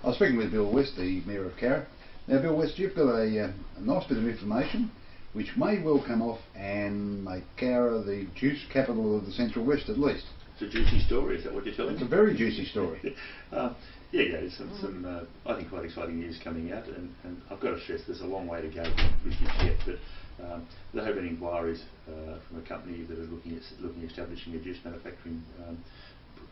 I was speaking with Bill West, the Mayor of Cowra. Now, Bill West, you've got a nice bit of information which may well come off and make Cowra the juice capital of the Central West at least. It's a juicy story, is that what you're telling me? It's a very juicy story. Yeah, there's some I think quite exciting news coming out, and I've got to stress there's a long way to go with this yet, but there have been inquiries from a company that are looking at establishing a juice manufacturing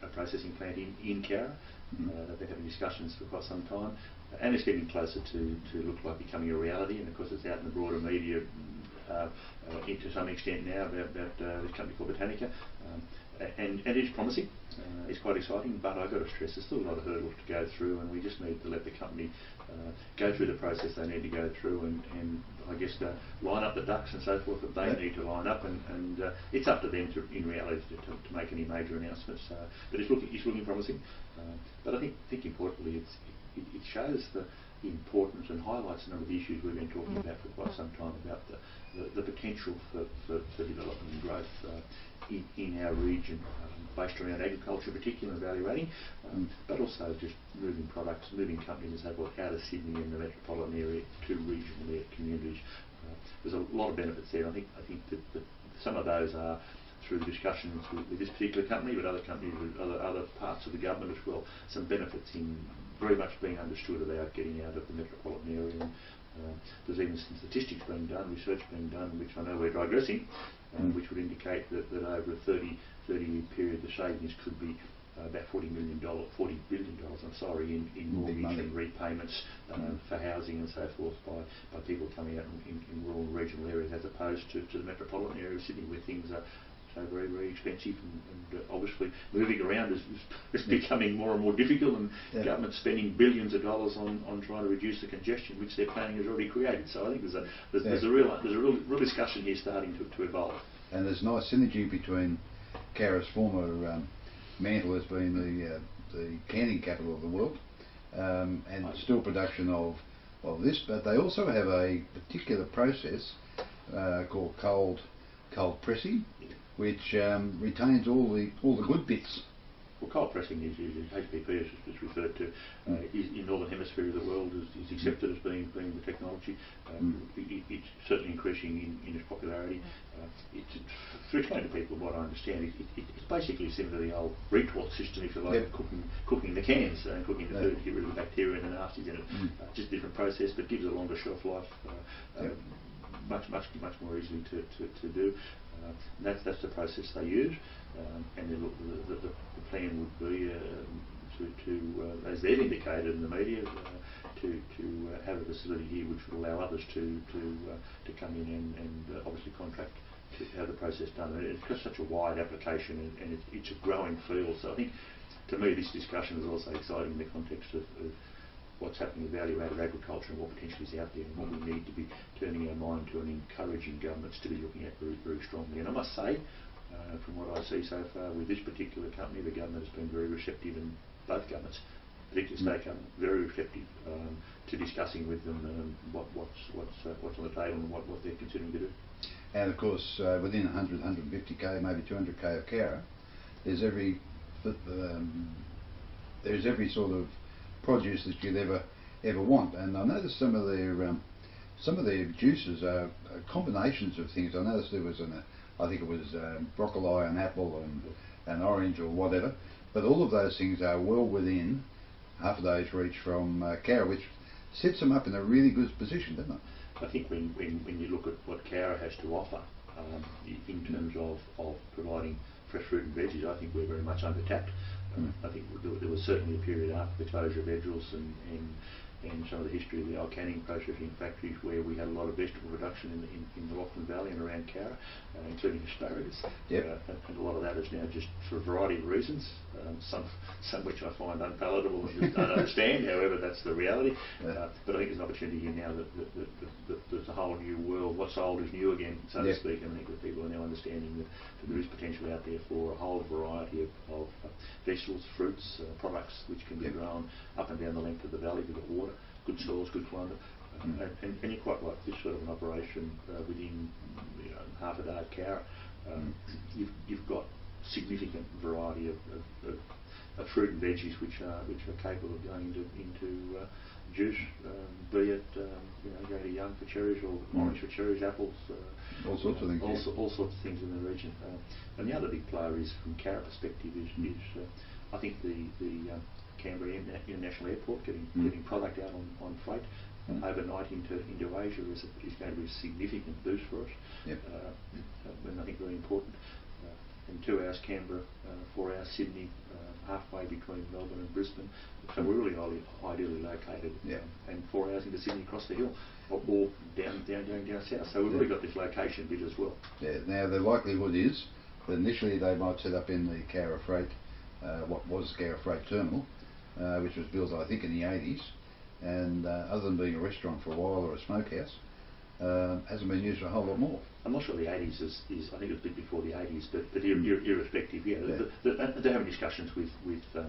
a processing plant in Cowra. They've been having discussions for quite some time, and it's getting closer to look like becoming a reality, and of course it's out in the broader media to some extent now about this company called Botanica. And it's promising, it's quite exciting, but I've got to stress there's still a lot of hurdles to go through, and we just need to let the company go through the process they need to go through, and I guess line up the ducks and so forth that they need to line up, and it's up to them to, in reality, to make any major announcements. But it's looking promising. But I think importantly, it shows the importance and highlights a number of the issues we've been talking about for quite some time about the potential for development and growth in our region, based around agriculture in particular and value adding, but also just moving products, moving companies and so forth out of Sydney and the metropolitan area to regional communities. There's a lot of benefits there. I think that some of those are through discussions with this particular company, but other companies, with other parts of the government as well. Some benefits in very much being understood about getting out of the metropolitan area. There's even some statistics being done, research being done, which I know we're digressing, which would indicate that over a 30-year period, the savings could be about $40 billion, I'm sorry, in mortgage and repayments for housing and so forth by people coming out in rural and regional areas, as opposed to the metropolitan area of Sydney, where things are so very, very expensive, and obviously moving around is becoming more and more difficult, and government spending billions of dollars on trying to reduce the congestion which their planning has already created. So I think there's a real discussion here starting to evolve. And there's nice synergy between Cowra's former mantle as being the canning capital of the world, and still production of this, but they also have a particular process called cold pressing, which retains all the good bits. Well, cold pressing is HPP, as it's referred to, is in the northern hemisphere of the world is accepted as being the technology. It's certainly increasing in its popularity. To explain to people what I understand, it's basically similar to the old retort system, if you like, cooking the cans and cooking the food to get rid of the bacteria and the nasties in it. Just a different process, but gives a longer shelf life. Much more easily to do. That's the process they use, and the plan would be to as they've indicated in the media, to have a facility here which would allow others to come in and obviously contract to have the process done. And it's got such a wide application, and it's a growing field. So I think, to me, this discussion is also exciting in the context of what's happening with value-added agriculture and what potentially is out there, and what we need to be turning our mind to and encouraging governments to be looking at very, very strongly. And I must say, from what I see so far with this particular company, the government has been very receptive, and both governments, particularly state government, very receptive to discussing with them what's on the table and what they're considering to do. And of course, within 100, 150k, maybe 200k of Cowra, there's every sort of produce that you'd ever want. And I noticed some of their juices are combinations of things. I noticed there was I think it was broccoli and apple and orange or whatever, but all of those things are well within half a day's reach from Cowra, which sets them up in a really good position, doesn't it? I think when you look at what Cowra has to offer in terms of providing fresh fruit and veggies, I think we're very much undertapped. I think there was certainly a period after the closure of Edgels and some of the history of the old canning processing factories, where we had a lot of vegetable production in the Lachlan Valley and around Cowra, including asparagus. And a lot of that is now just for a variety of reasons, some which I find unpalatable and just don't understand. However, that's the reality. But I think there's an opportunity here now that there's a whole new world. What's old is new again, so to speak. And I think that people are now understanding that there is potential out there for a whole variety of vegetables, fruits, products which can be grown up and down the length of the valley. We've got water, good soils, good climate, and you're quite right. This sort of an operation within half a day of Cowra, you've got significant variety of fruit and veggies which are capable of going into juice, be it go to Young for cherries or orange for cherries, apples, all sorts of things. All sorts of things in the region. And the other big player is, from Cowra perspective, is I think the Canberra International Airport getting product out on freight overnight into Asia is going to be a significant boost for us. Yep. And I think very important. And 2 hours Canberra, 4 hours Sydney, halfway between Melbourne and Brisbane. So we're really ideally located. Yep. And 4 hours into Sydney across the hill, or going down south. So we've really got this location bit as well. Yeah. Now the likelihood is that initially they might set up in the Cowra Freight, what was the Cowra Freight Terminal, which was built I think in the 80s, and other than being a restaurant for a while or a smokehouse, hasn't been used for a whole lot more. I'm not sure the 80s is I think it was a bit before the 80s, but irrespective, yeah. They're having discussions with the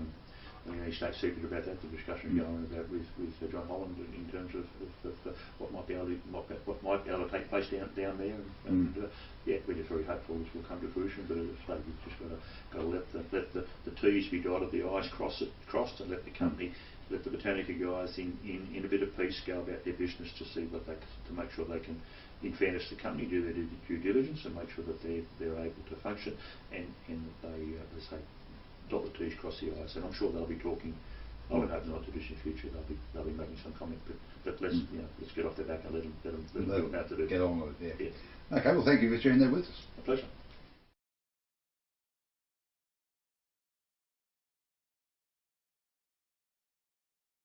state secret about that. The discussion going on about with John Holland in terms of what might be able to take place down there, and yeah, we're just very hopeful this will come to fruition. But as I say, we've just got to let the T's be dotted, the I's crossed, and let the company. Let the Botanica guys in a bit of peace go about their business to see what to make sure they can, in fairness to the company, do their due diligence and make sure that they're able to function, and that they, as I say, dot the T's, cross the I's. And I'm sure they'll be talking. I would hope in the not too distant future they'll be making some comment. But let's let's get off their back and let them do what they have to do. Get on with it. Yeah. Okay. Well, thank you for sharing that with us. A pleasure.